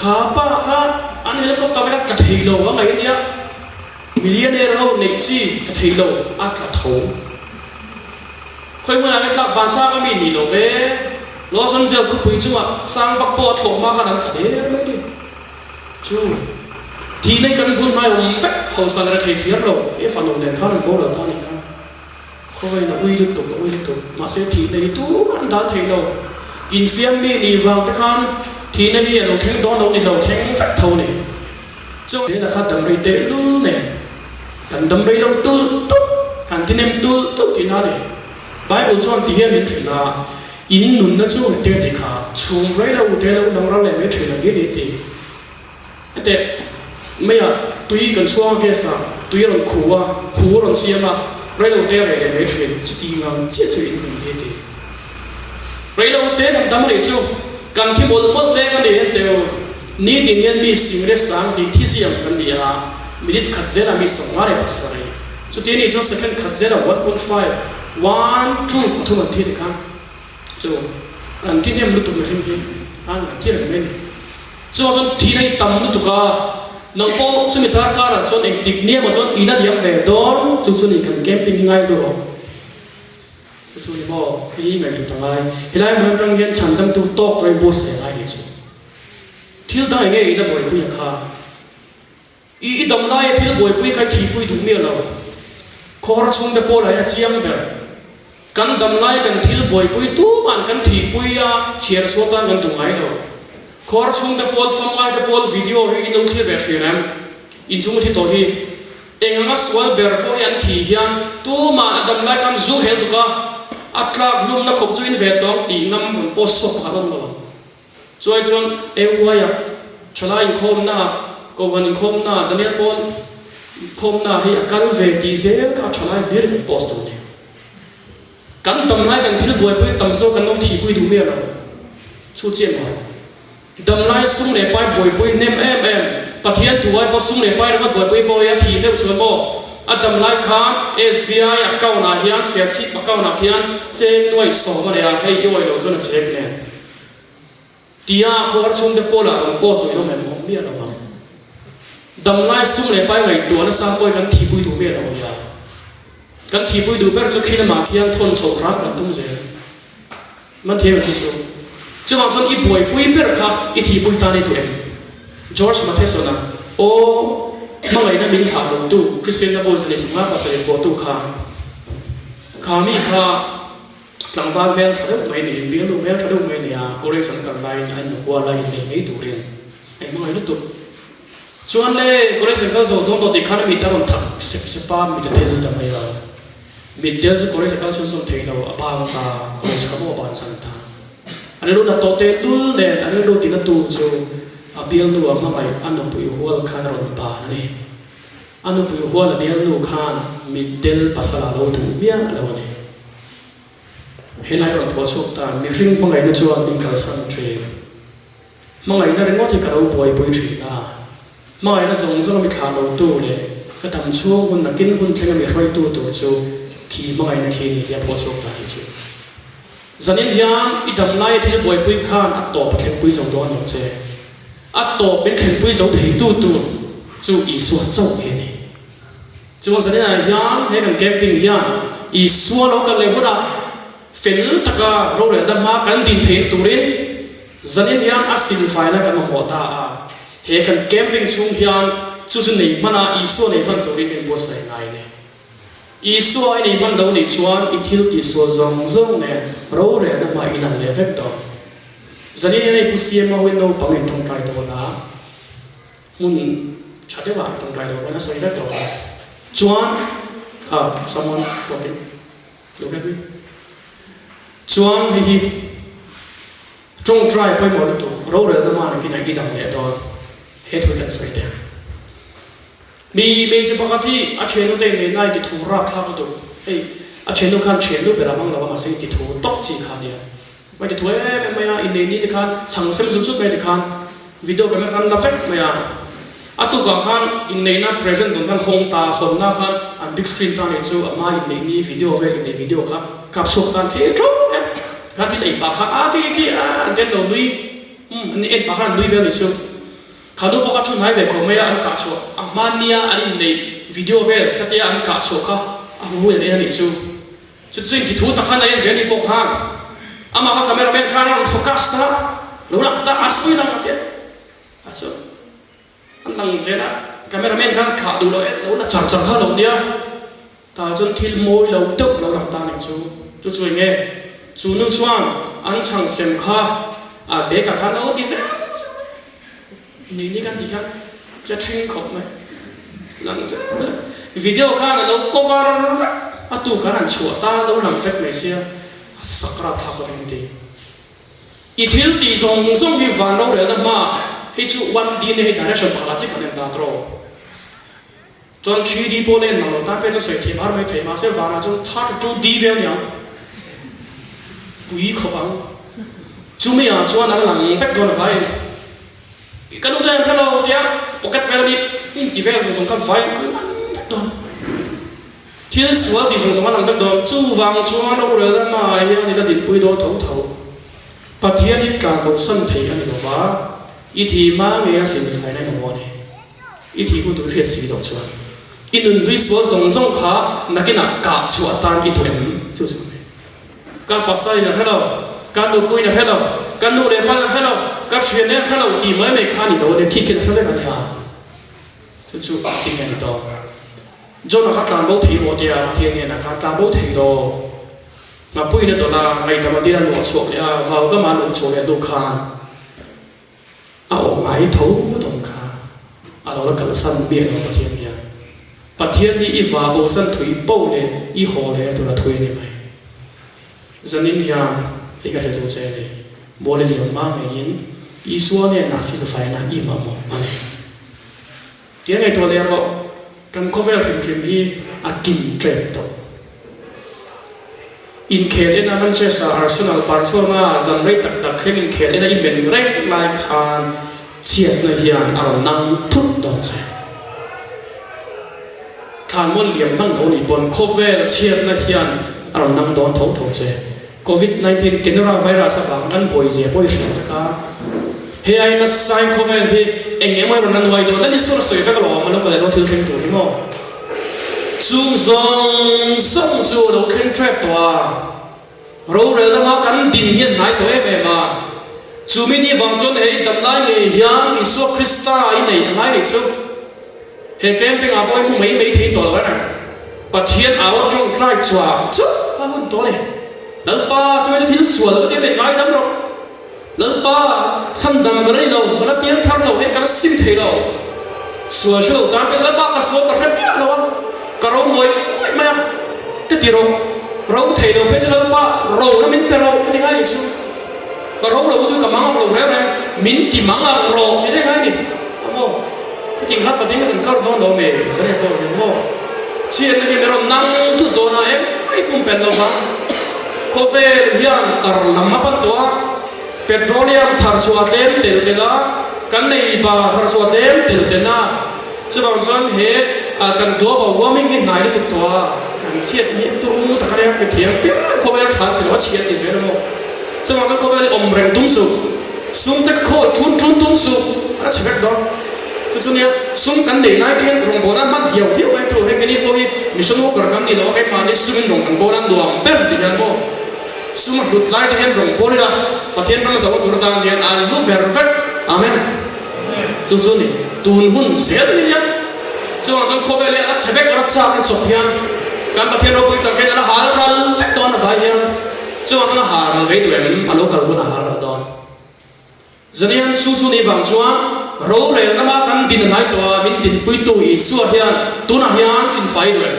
ขาป้าข้าอันนี้เราก็ต้องไปจัดฮีโร่ว่าไงเนี่ยมิลเลนเนอร์เราในที่จะทีโลอัดละโถ khơi mưa này các phản xa cái mình đi lâu về lo xong giờ cứ bùi chung à sang vắt bộ thổ mà khả năng thế đấy đi chú thì này cần buôn mai phép hậu sang ra thấy thiệt rồi cái phản ứng này khá là bố là ta này khá khơi là uy liên tục mà sẽ thì này tú anh đã thấy lâu in phiền mi đi vào cái khăn thì này hiện lâu thêm đó đâu đi lâu thêm phép thâu này chú thế là khá đầm rây tệ luôn này cần đầm rây lâu tu cần thì nem tu thì nào này Bible chọn thì hiện mình thấy là in nun na chu te ti kha chung rei la u te la u dang ra le me thri la ge de ti ate me ya tui kan chuang ke sa tui ron khu ron siam a rei la u te re le me thri chi ti ngam che che in ni de ti rei la u te nam dam re chu kan thi bol bol te kan de te ni din yan mi sim re sang di thi siam kan dia minute khat zera mi song re pasare so te ni jo second khat zera 1.5 1 2 thu man thi de kan so kan tin em lu tu rim hi kan ti ram men so thì này tầm lu tu ka nang po chu mi tar ka ra chon ek tik ne ma chon ina diam ve don chu ni kan camping ngai do chu ni bo hi ngai tu tangai hilai man rang gen chan dam tu tok roi bo se ngai ni chu thil dai nge ina boi pu ya kha i dam lai thil boi pu kai thi pu du me lo khor chung de po la ya chiang ber kan dam lai kan thil boi pui tu man kan thi pui ya chiar so tan kan tu ngai do khor chung de pol som lai de pol video ri in thil be fiam in chung thi to hi enganga swal ber po yan thi hian tu ma dam lai kan zu hel ka atla lum na khop chu in ve tong ti ngam von post so ka don lo choi chon e wa ya chala in khom na ko wan in khom na daniel pol khom na hi akal ve ti zel ka chala ber post do ne kan tam lai kan thil boi pui tam so kan nom thi pui du me lo chu chen ma dam lai sung ne pai boi pui nem em pathian tuai po sung ne pai ra boi pui bo ya thi le chu bo adam lai kha SBI account na hian sia chi account na hian chen noi so ma ya hei yoi lo chon check ne tia khor chung de pola post do me mo mi la wang dam lai sung ne pai ngai tu na sa poi kan thi pui du me lo ya kan thi pui du per chu khina ma khiang thon so rak kan tung je man the chi chu chu ma chon i boi pui per kha i thi pui ta ni tu em George Mathesona o ma ngai na min tha lo tu Christian na boys ni sma pa se ko tu kha mi kha tlang van men thadu mai ni bi lu men thadu mai ni a correction kan lai an ko lai ni nei tu ren ai ma ngai lu tu chuan le correction ka zo don do economy ta ron thak se pa mi te tel ta mai la Middle se college ka chun som thei lo abang ka college ka mo ban san ta ani lu na to te lu ne ani lu ti na tu chu abial nu ama mai anu pui hol khan ron ba ni anu pui hol abial nu khan middle pasala lo tu mia lo ni helai ron pho chok ta mi ring mangai na chuan din kal san tre mangai na rengo ti ka lo boi boi thri na mangai na zong zong mi kha lo tu le ka tam chu hun na kin hun thenga mi roi tu tu chu khi mangai na khi ni ya pho chok ta ni chu zanin hian idam lai thil boi pui khan at to pathleng pui zong do an che at to ben thleng pui zo thei tu chu i suan chau he ni chu zanin hian he kan camping hian i suan lo kan le hura fel taka ro re da ma kan din thei turin zanin hian asil faila kan mo ta a he kan camping chung hian chu chu nei mana i suan nei ban turin ben bo sai ngai ne Isu ai ni ban do ni chuan I thil ki so zong zong ne ro re na ma ilan le vek do zani nei pu siam ma we no pang en tong trai do na mun chate wa tong trai do na so vek do chuan ka someone talking look at me chuan hi tong trai pai mo to ro re na ma na ki na ilan le do he thu kan sai de mi je pakati a chenu te ne nai ki thura kha ko do ei a chenu khan chenu bera mang lawa ma se ki thu tok chi kha dia mai ki thu me maya in ne ni de khan chang sem zu chu me de khan video ka me kan la fek maya atu ka khan in ne na present don kan hong ta khon na khan a big screen ta ne chu ama in ne ni video ve in ne video ka kap chok kan the tro ka ti lai pa kha a ti ki a den lo lui ni en pa khan lui ve ni chu khadu poka thu nai ve ko me an ka cho amania ani nei video ve khatia an ka cho kha a hu le ani chu จุดจริงที่ถูกตะขันในเรียนอีโปข้างอามาก็ทำให้เราเป็นการเราโฟกัสนะเราหลับตาอาศัยนั่งเดียอาศัยอันนั่งเสียนะทำให้เราเป็นการขาดูเราเราหลับจังข้าเราเดียตาจนทิลโมยเราตกเราหลับตาหนึ่งจุดช่วยไงจูนุ่งช่วงอันช่างเสียงข้าเด็กกับข้าเราดีเสียนี่กันดีครับจะทิ้งขบไหมหลังเสียวิดีโอข้าเราก็ว่าเราตู้การชัวตาเราหลังจากไม่เสียสักระทาคนดีอีทิลตีส่งที่ฝันเราเรื่องมาให้จู่วันดีเนี่ยให้ได้ชมพลังจิตกันดาตรอจนชีดีโปเล่นเราตั้งเป็นตัวเสียทีมารไม่ถึงมาเสียวันจนท่าจู่ดีเวียนยังปุยขบังจู่ไม่อยากชวนหลังแฟกโดนไฟกันดูเดินข้างเราเดียวปกติเวลานี้อินทิเวลส่งกันไฟโดนที่สวดที่ส่งมาหลังจากโดนจู่วางชวนเราเรื่องมาเนี่ยนี่ก็ดินปุยโดนเท่าปะเทียนี่การบอกสันติอันนี้ก็ว่าอีทีมาเมียสิ่งที่ไหนในหัวเนี่ยอีทีกูตัวเรียสีดอกชวนอีนุ่นวิสวะส่งขานักกินกาชัวตานอีตัวเอ็มจู่สิการปัสสาวะนะเพื่อนเราการดูกุยนะเพื่อนเราการดูเรื่องป้านะเพื่อนเราการเชียร์เนี่ยเพื่อนเราอีไม่ขานี่เราเนี่ยคิดกันเพื่อนเราเนี่ยจู่ติงกันต่อจนนะครับการบอกทีโมเดียเทียนเนี่ยนะครับการบอกทีเรามาพูดในตัวละไม่ธรรมดาหลวงโฉมเนี่ยเราก็มาหลวงโฉมเนี่ยดูคานเอาไม้ถูตรงคานเราแล้วกันสั้นเบี้ยเราประเทศเนี่ยประเทศนี้อีฟ้าโบสั้นถุยโป้เนี่ยอีหอเนี่ยตัวละถุยเนี่ยไหมจะนิ่มยามอีกอะไรตัวเจเนี่ยโบเลยเลี้ยงมากอย่างนี้อีส่วนเนี่ยน่าสิจะไฟนะอีมาหมดมาเลยเดี๋ยวไงตัวเลี้ยงเรากันก็เวลาถึงคืนนี้กินเกล็ดตัวอินเคลเอ็นมันเชสอาร์เซนอลบาร์เซโลนาจันเรตักตักเคอินเคลเอ็นอินเป็นเร็กไลคานเชียดนะเฮียนอารมณ์นั่งทุกดอกใจทานมันเลี้ยงนั่งเอาหนีบนโควิดเชียดนะเฮียนอารมณ์นั่งโดนท้องท้องใจโควิด-19กินราไวรัสสักกันป่วยเจ็บป่วยเสียจักรเฮียนัสไซโควิดเฮียเอ็งยังไม่รู้นั่นไว้โดนนั่นที่สุดสวยก็กลัวมันแล้วก็เลยต้องทิ้งทิ้งตัวนี่มั้งจู่ส่งจู่เราขึ้นแทรกตัวเราเรื่องมากันดินยันไหนตัวเองมาจู่มินิวังจนเฮ้ยดับไล่เนี่ยยังอิสุคริสต์ไอ้ไหนไล่เนี่ยจู่เฮ้ยแกมเป็นอาบอยมึงไม่ที่ตัวแล้วนะปัจเจียนอาวจงใจจัวจู่มาหุ่นตัวเนี่ยแล้วป้าช่วยจะทิ้งส่วนแล้วก็เป็นไงดับเราแล้วป้าฉันดังกันเลยเราแล้วเพียงทำเราให้กันสิ้นเทเราส่วนเชื่อตามไปแล้วป้าก็ส่วนกับแค่เพี้ยเราก็เราไม่ไม่แต่ที่เราเทเราเพื่อจะเราป้าเราเนี่ยมันเป็นเราไม่ได้ง่ายที่สุดก็เราด้วยกับมังเราแล้วนะมินที่มังเราไม่ได้ง่ายนี่อ้าวก็จริงครับประเด็นมันก็โดนเราเมย์จะเนี่ยก็เห็นว่าเชียร์นี่เรานั่งทุกตัวนะเองไม่คุ้มเป็นเราบ้างโคเฟ่ยันตร์น้ำมันตัวเปโตรเลียมทาร์ชัวเต็มเต็มเต็มละกันในบ้านทาร์ชัวเต็มเต็มเต็มนะจะบางส่วนเหตุกันตัวบอกว่าไม่กินไหนได้ทุกตัวกันเชียดนี่ตัวมุตะการไปเที่ยวเปี้ยโคเฟ่ชัดแต่ว่าเชียดนี่เสียแล้วมั้งจะบางส่วนโคเฟ่อมเรนตุ้งสุสุ่มตะโคชุนตุ้งสุอะไรเช็คดอกจุดนี้สุ่มกันในไหนที่โรงพยาบาลมันเหี่ยวไอ้ตัวให้กันนี่พอที่มิชชั่นว่ากันนี่เราให้มาในสุ่มโรงพยาบาลดวงเป๊ะดีกันมั้งสุ่มดุดไล่ที่เห็นโรงพยาบาลละประเทศนั้นสาวตัวนั้นเนี่ยอันรูปแบบเฟกอาเมนจุดนี้ตูนหุ่นเสียเลยเนี่ยจู่ๆโควิดเนี่ยเชฟเอกรักษาเป็นจบยังการประเทศเราไปตั้งแค่นั้นหาเราแต่ตอนนั้นไปยังจู่ๆหาเราไปด้วยมันลูกกันหาเราตอนจะเนี่ยสู้ๆนี่บางช่วงเราเรียนน้ำมันกันดินไหนตัวมินดินปุยตัวอีสัวเฮียนตัวนั้นเฮียนสินไฟด้วย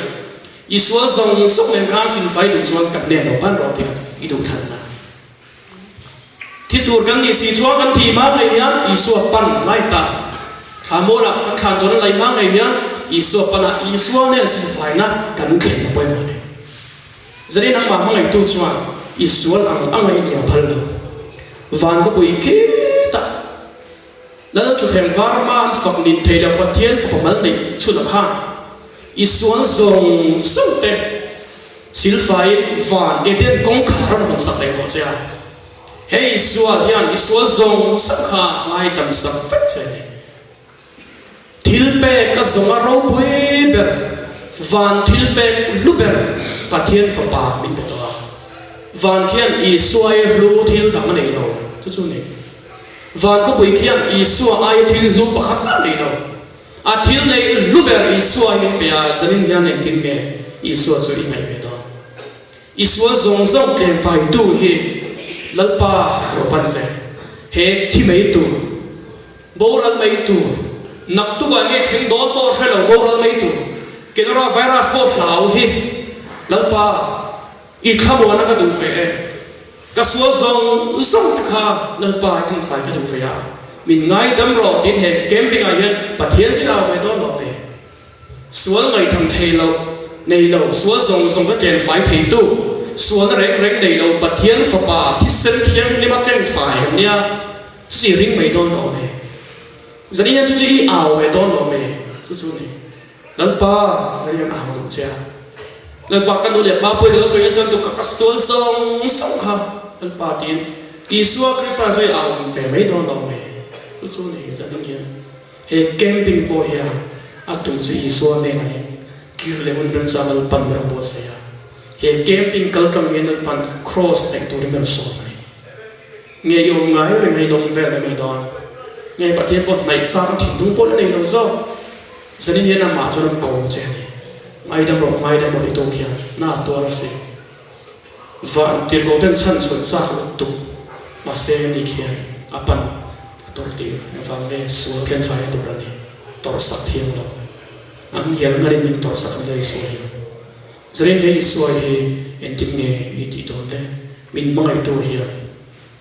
อีสัวส่งส่งเงินการสินไฟด้วยช่วงกับเนี่ยเราบ้านเราเดียวอีดูทันนะที่ตัวกันนี่สีช่วงกันทีมากเลยเฮียนอีสัวปั้นไม่ตาขาโมละกันขาตัวนั้นไหลมากเลยเฮียนอีสัวปนะอีสัวเนี่ยสิไฟนะกันเข็มไปหมดเลยจะได้นั่งมาเมื่อไงตัวชัวอีสัวอังไงเนี่ยพันเลยวันก็ไปคิดแล้วจุดแห่งวารมันฝักดินเทเลปะเทียนฝักมันในชุดละข้างอีสัวส่งสุดเองสิลไฟวันเอเดนกงขาระหงสักเลยก็เจ้าเฮ้ยอีสัวเฮียนอีสัวส่งสักข้าไม่ตั้งสักเฟซเลยทิลเปก็ส่งเราไปเบอร์ van thil pe luber pathian fapa min ka to van khian I suai lu thil tam nei lo chu ni van ko pui khian I suai thil lu pakhat nei lo a thil nei luber I suai hin pe a zanin yan en tin me I suai chu I ngai me to I suai zong zong ken fai tu hi lalpa ro pan se he thi mei tu boral mei tu nak tu ga nge thing don bo khelo boral mei tu kenora virus bo hlau hi lalpa I khamo na ka du fe ka suo zong zong kha lalpa thing fai ka du fe ya min ngai dam ro tin he camping a hian pathian si dau fe don lo pe sual ngai tham thei lo nei lo suo zong zong ka ken fai thei tu sual rek rek nei lo pathian fa pa thi sen thiang ni ma ken fai nia si ring mai don lo ne zani ya chu I ao ve don lo me chu ni lalpa ngai ya ao du cha lalpa kan du le ba poi lo so yan tu ka sual zong zong kha lalpa tin Isua Krista zoi ao ve mai don lo me chu ni zani ya he camping bo ya atu chu Isua ne ngai kir le mun ram sa mal pan ram bo se ya he camping kalkam ngenal pan cross tek tu rim so ni nge yo ngai ring hai dong ve me don nge pathian pot nai sa thi dung pot nei lo zo zani ye na ma zo ram ko che ni mai dam ro to kya na to ra se van tir go ten chan chun sa tu ma se ni kya apan tor ti van le su ken fai to ra ni tor sa thiam lo am yel ngari min tor sa kan dai se zrin he suai he enting ne iti don le min mangai to hi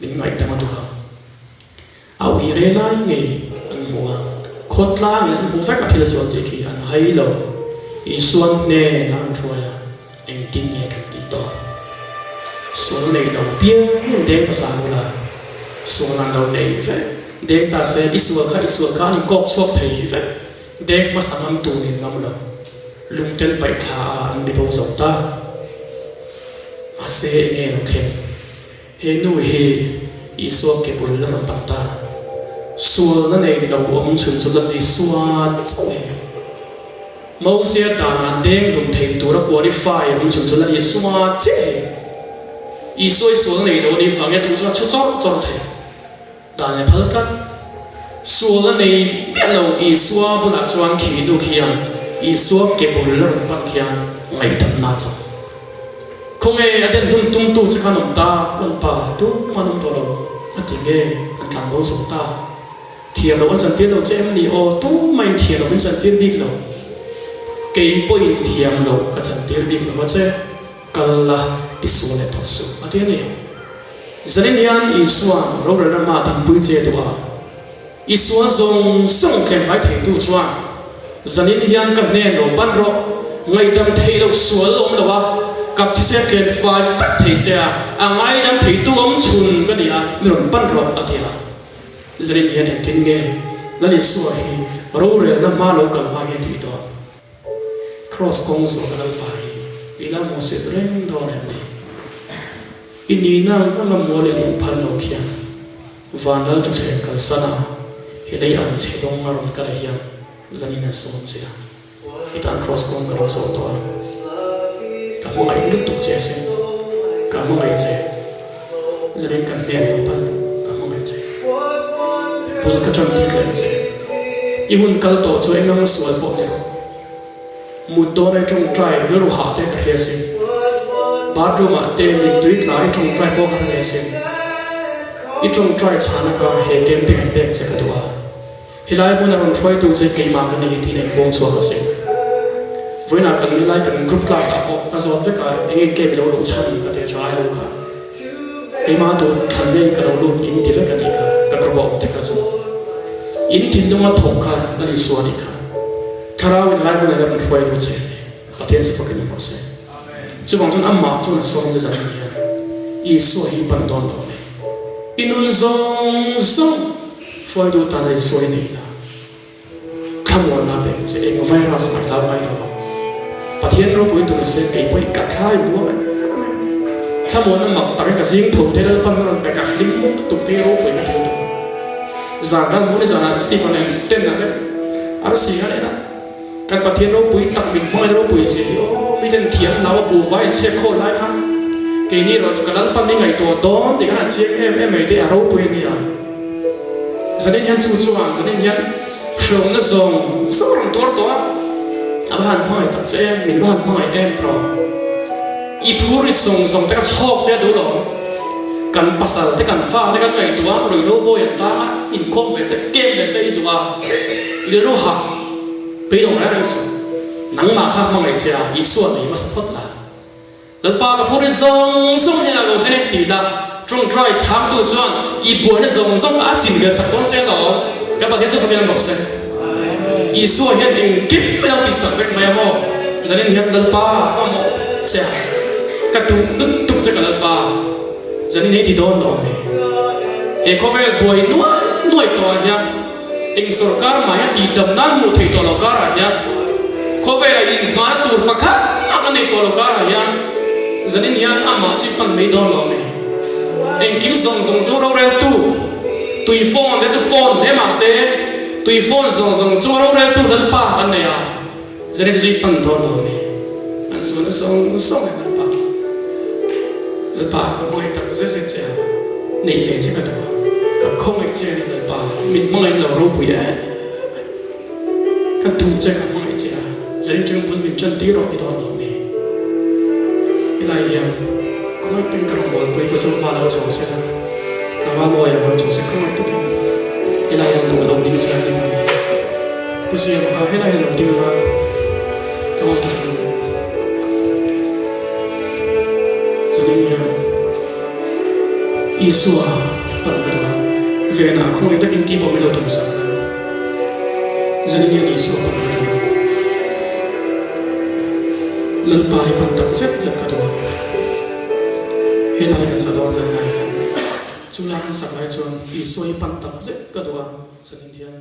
min ngai ta ma to ha au hi re lai nge an mua khotla nge mu fa ka thila so te ki an hai lo I suan ne nan thoya enting ne ka ti to suan nei lo pia hin de pa sa la suan nan lo nei ve de ta se isua ka ni kok chok thei ve de ma samam tu ni ngam lo lung ten pai kha an di bo zong ta a se nge lo khen he nu he Isua ke bul la ram ta sual na nei lo om chun chu la di suat ne mo sia da na deng lung thei tu ra qualify om chun chu la di suat che Isua sual nei lo ni fa nge tu chu chu the da ne phal ta sual na nei lo Isua bu na chuan khi du khian Isua ke bul la ram pat khian ngai tham na cha không nghe aden hum tum tu chu khanom ta lon pa tu manum to lo ati nge an tlang bo so ta thiam lo an san tiên lo chem ni o tu mai thiam lo an san tiên bik lo ke poi thiam lo ka san tiên bik lo che kala ti su le to su ati ni zanin yan Isua ro ra ma tin pui che to a Isua zong song ken vai thei tu chuan zanin yan ka ne no ban ro ngai dam thei lo sual om lo waกับที่เสียเกินไฟตัดที่เจ้าอ่างไอ้ดำที่ตัวมชุนก็ดีอ่ะมีรถปั้นรถอะไรอ่ะจะได้เห็นทิ้งเงี้ยแล้วนี่สวยรู้เรื่องน้ำมาลงกันมาเห็นที่ตัว cross กงส่งกันไปที่ละโมเสสเร่งโดนนี่อินนี้นั่งก็มาโมเลลินพันโลเคียนวันนั้นจุดแห่งกันสนาเฮเลยอันเชดงมารถกันเลยยังจะนี่น่าสนใจอีตาน cross กงกันเราส่งตัวkamu ngai lutuk che se kamu ngai che jadi kan dia pan kamu ngai che pul ka cham ti kan che ihun kal to chu engam sual po ne mu to nai trong trai ru ha te ka he se bathroom a te min tuit lai trong trai po kan he se I trong trai chana ka he camping and back che ka duwa hilai mun ron try tu che ke ma kan ni ti ne pong chwa ka se với nào cần lại cần group class à có cái gì cái cái cái đầu chân cái để try đâu cả cái mà tôi thành nên cái đầu luôn in thì phải cái này cả cái group để cái số in thì nó mà thòng cả nó đi xuống đi cả thà ra mình lại mình lại mình quay được chứ và thiên sẽ có cái gì sẽ chứ bằng chúng âm mà chúng là sống như vậy ý số ý bản đoan đó này inun zong zong quay được ta lại số này là không muốn làm bệnh sẽ em virus mà làm bài đâu pathian ro pui tu se ke poi ka khai bu thamon mak tak ka sing thu te dal pan ron pe ka lim mu tu te ro pui ka tu za gan mu ne za na Stephen ten na ke ar si ga na kan pathian ro pui tak bin mo ro pui tên thiệt nào bù vai che khô lại khăn cái này rồi cái lần pan đi ngày tổ đó thì cái chiếc em ấy thì ở đâu quên nhỉ giờ đến hiện chu chuan giờ đến hiện sớm nó dùng sớm làm tổ anh hàn mai tập cho em mình hàn mai em thôi ít phurit dùng cái chọc che đủ rồi cần pasal cái cần pha cái ngày tổ rồi đâu bôi ta in khom về sẽ kem về sẽ tổ đi đâu học bây giờ là đang nắng mà khác mà ngày chia ít suốt thì mà sắp là lần ba cái phurit dùng như là cái này thì là trong trai chạm đủ chuan ít buổi nó dùng cả chỉnh cái sắp con xe đó các bạn thấy chưa phải là một xe ít suốt hiện in kíp mới đâu thì sắp cái mày mò giờ nên hiện lần ba có một xe cái tụ sẽ cái lần ba giờ nên thì đón đó này có vẻ buổi nuôi to nhá in sarkar maya di damnan mu thei to lo kara ya có vẻ là in ma tur pakha ang ne to lo kara ya giờ nên hiện ama chỉ pan mấy đón lo này anh kiếm dùng chỗ đâu ra tu tùy phone để cho phone để mà xe tùy phone dùng chỗ đâu ra tu lần ba anh này à giờ nên chỉ pan đón lo này anh xuống nó xong lần ba có mọi tập rất sẽ nảy để sẽ cái đó các không ai chơi lần ba mình mong anh là rô bùi á các thủ chơi các mong ai chơi giờ nên chúng mình chân tí rồi đó là này cái này có ai tin cái đồng bọn với số mà đâu chống sẽ là ba mồi là chống sẽ không ai tốt cái này là một đồng tiền chơi đi thôi bây giờ mà cái này là đồng tiền mà trong một Isua pada kedua, vena kau itu kini kipu melu tu besar. Jadi ni Isua pada kedua, lepas pantak set kedua, helai kan sadar jadi, cuma sampai cuan Isua pantak set kedua, jadi dia